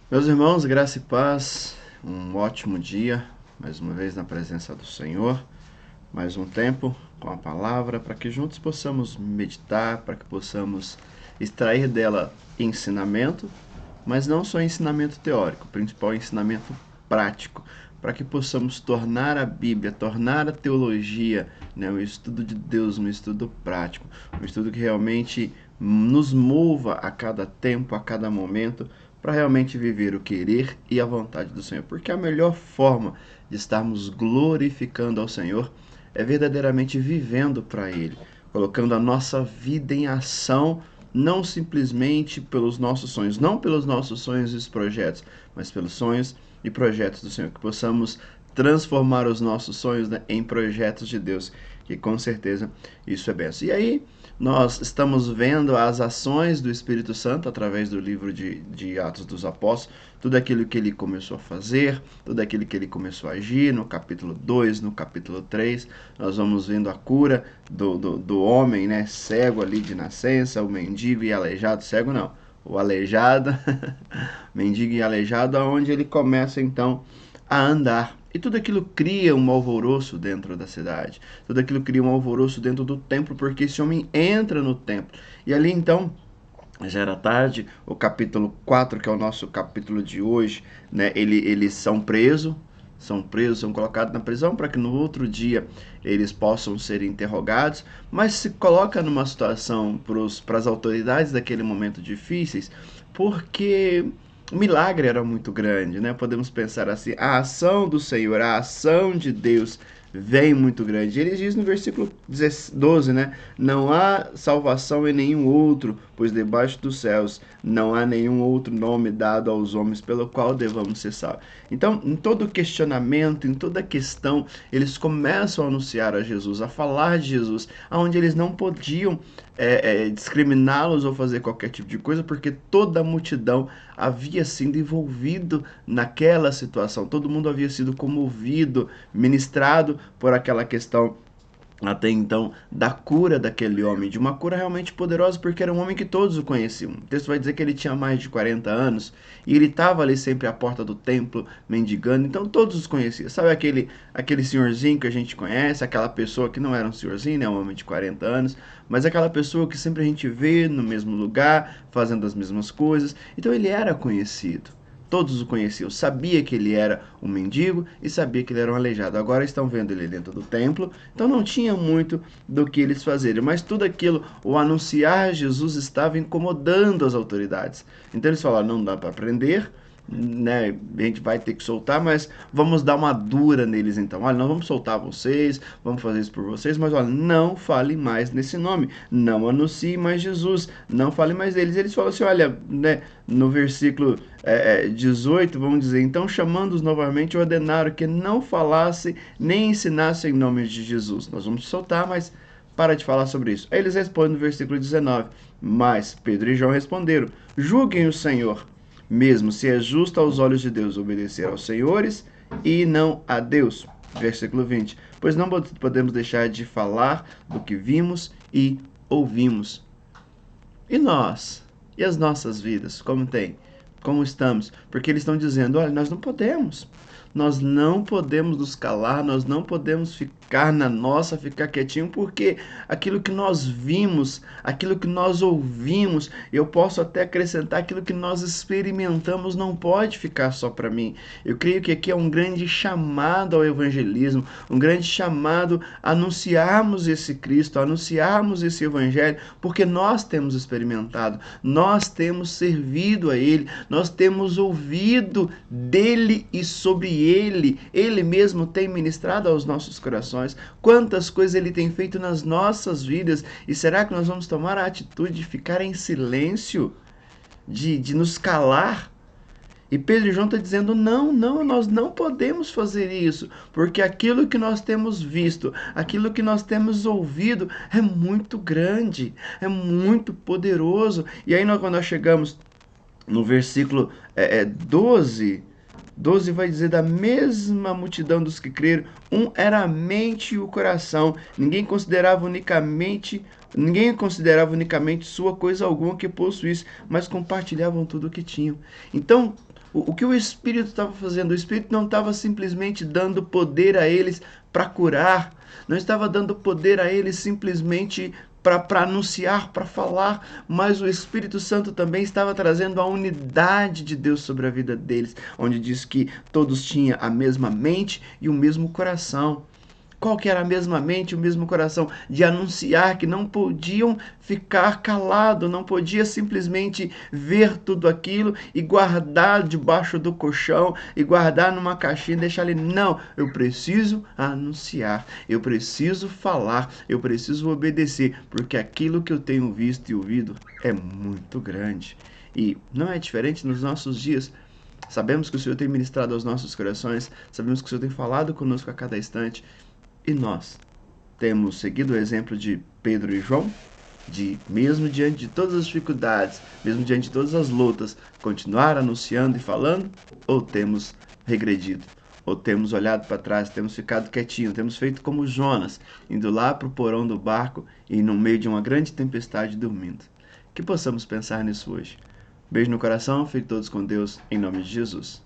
Meus irmãos, graça e paz, um ótimo dia, mais uma vez na presença do Senhor, mais um tempo com a palavra, para que juntos possamos meditar, para que possamos extrair dela ensinamento, mas não só ensinamento teórico, o principal é ensinamento prático, para que possamos tornar a Bíblia, tornar a teologia, né, um estudo de Deus, um estudo prático, um estudo que realmente nos mova a cada tempo, a cada momento, para realmente viver o querer e a vontade do Senhor. Porque a melhor forma de estarmos glorificando ao Senhor é verdadeiramente vivendo para Ele, colocando a nossa vida em ação, não simplesmente pelos nossos sonhos, não pelos nossos sonhos e projetos, mas pelos sonhos e projetos do Senhor, que possamos transformar os nossos sonhos, né, em projetos de Deus, que com certeza isso é bênção. E aí, nós estamos vendo as ações do Espírito Santo através do livro de Atos dos Apóstolos, tudo aquilo que ele começou a fazer, tudo aquilo que ele começou a agir, no capítulo 2, no capítulo 3, nós vamos vendo a cura do homem, né, cego ali de nascença, o mendigo e aleijado, cego não, o aleijado, mendigo e aleijado, aonde ele começa então a andar. E tudo aquilo cria um alvoroço dentro da cidade. Tudo aquilo cria um alvoroço dentro do templo, porque esse homem entra no templo. E ali então, já era tarde, o capítulo 4, que é o nosso capítulo de hoje, né, eles são colocados na prisão para que no outro dia eles possam ser interrogados, mas se coloca numa situação para as autoridades daquele momento difíceis, porque o milagre era muito grande, né? Podemos pensar assim, a ação do Senhor, a ação de Deus vem muito grande. Ele diz no versículo 12, né? Não há salvação em nenhum outro, pois debaixo dos céus não há nenhum outro nome dado aos homens pelo qual devamos ser salvos. Então, em todo questionamento, em toda questão, eles começam a anunciar a Jesus, a falar de Jesus, aonde eles não podiam discriminá-los ou fazer qualquer tipo de coisa, porque toda a multidão havia sido envolvido naquela situação, todo mundo havia sido comovido, ministrado por aquela questão até então da cura daquele homem, de uma cura realmente poderosa, porque era um homem que todos o conheciam. O texto vai dizer que ele tinha mais de 40 anos e ele estava ali sempre à porta do templo mendigando, então todos os conheciam. Sabe aquele senhorzinho que a gente conhece, aquela pessoa que não era um senhorzinho, né, um homem de 40 anos, mas aquela pessoa que sempre a gente vê no mesmo lugar, fazendo as mesmas coisas. Então ele era conhecido. Todos o conheciam, sabia que ele era um mendigo e sabia que ele era um aleijado. Agora estão vendo ele dentro do templo, então não tinha muito do que eles fazerem, mas tudo aquilo, o anunciar Jesus estava incomodando as autoridades. Então eles falaram, não dá para prender, né, a gente vai ter que soltar, mas vamos dar uma dura neles então. Olha, nós vamos soltar vocês, vamos fazer isso por vocês, mas olha, não fale mais nesse nome, não anuncie mais Jesus, não fale mais deles. Eles falam assim, olha, né, no versículo 18, vamos dizer, então chamando-os novamente, ordenaram que não falasse nem ensinasse em nome de Jesus. Nós vamos soltar, mas para de falar sobre isso. Aí eles respondem no versículo 19, mas Pedro e João responderam, julguem o Senhor, mesmo se é justo aos olhos de Deus obedecer aos senhores e não a Deus. Versículo 20. Pois não podemos deixar de falar do que vimos e ouvimos. E nós? E as nossas vidas? Como tem? Como estamos? Porque eles estão dizendo, olha, nós não podemos. Nós não podemos nos calar, nós não podemos ficar na nossa, ficar quietinho, porque aquilo que nós vimos, aquilo que nós ouvimos, eu posso até acrescentar aquilo que nós experimentamos, não pode ficar só para mim. Eu creio que aqui é um grande chamado ao evangelismo, um grande chamado a anunciarmos esse Cristo, a anunciarmos esse evangelho, porque nós temos experimentado, nós temos servido a Ele, nós temos ouvido dele e sobre ele. Ele mesmo tem ministrado aos nossos corações. Quantas coisas ele tem feito nas nossas vidas. E será que nós vamos tomar a atitude de ficar em silêncio? De nos calar? E Pedro e João estão dizendo, não, não, nós não podemos fazer isso, porque aquilo que nós temos visto, aquilo que nós temos ouvido é muito grande, é muito poderoso. E aí quando nós chegamos no versículo 12, 12 vai dizer, da mesma multidão dos que creram, um era a mente e o coração. Ninguém considerava unicamente sua coisa alguma que possuísse, mas compartilhavam tudo o que tinham. Então, O que o Espírito estava fazendo? O Espírito não estava simplesmente dando poder a eles para curar, não estava dando poder a eles simplesmente para anunciar, para falar, mas o Espírito Santo também estava trazendo a unidade de Deus sobre a vida deles, onde diz que todos tinham a mesma mente e o mesmo coração. Qual que era a mesma mente, o mesmo coração? De anunciar que não podiam ficar calados, não podia simplesmente ver tudo aquilo e guardar debaixo do colchão e guardar numa caixinha e deixar ali. Não, eu preciso anunciar, eu preciso falar, eu preciso obedecer, porque aquilo que eu tenho visto e ouvido é muito grande. E não é diferente nos nossos dias. Sabemos que o Senhor tem ministrado aos nossos corações, sabemos que o Senhor tem falado conosco a cada instante. E nós temos seguido o exemplo de Pedro e João, de, mesmo diante de todas as dificuldades, mesmo diante de todas as lutas, continuar anunciando e falando? Ou temos regredido? Ou temos olhado para trás, temos ficado quietinho, temos feito como Jonas, indo lá para o porão do barco e no meio de uma grande tempestade dormindo? Que possamos pensar nisso hoje. Beijo no coração, fiquem todos com Deus, em nome de Jesus.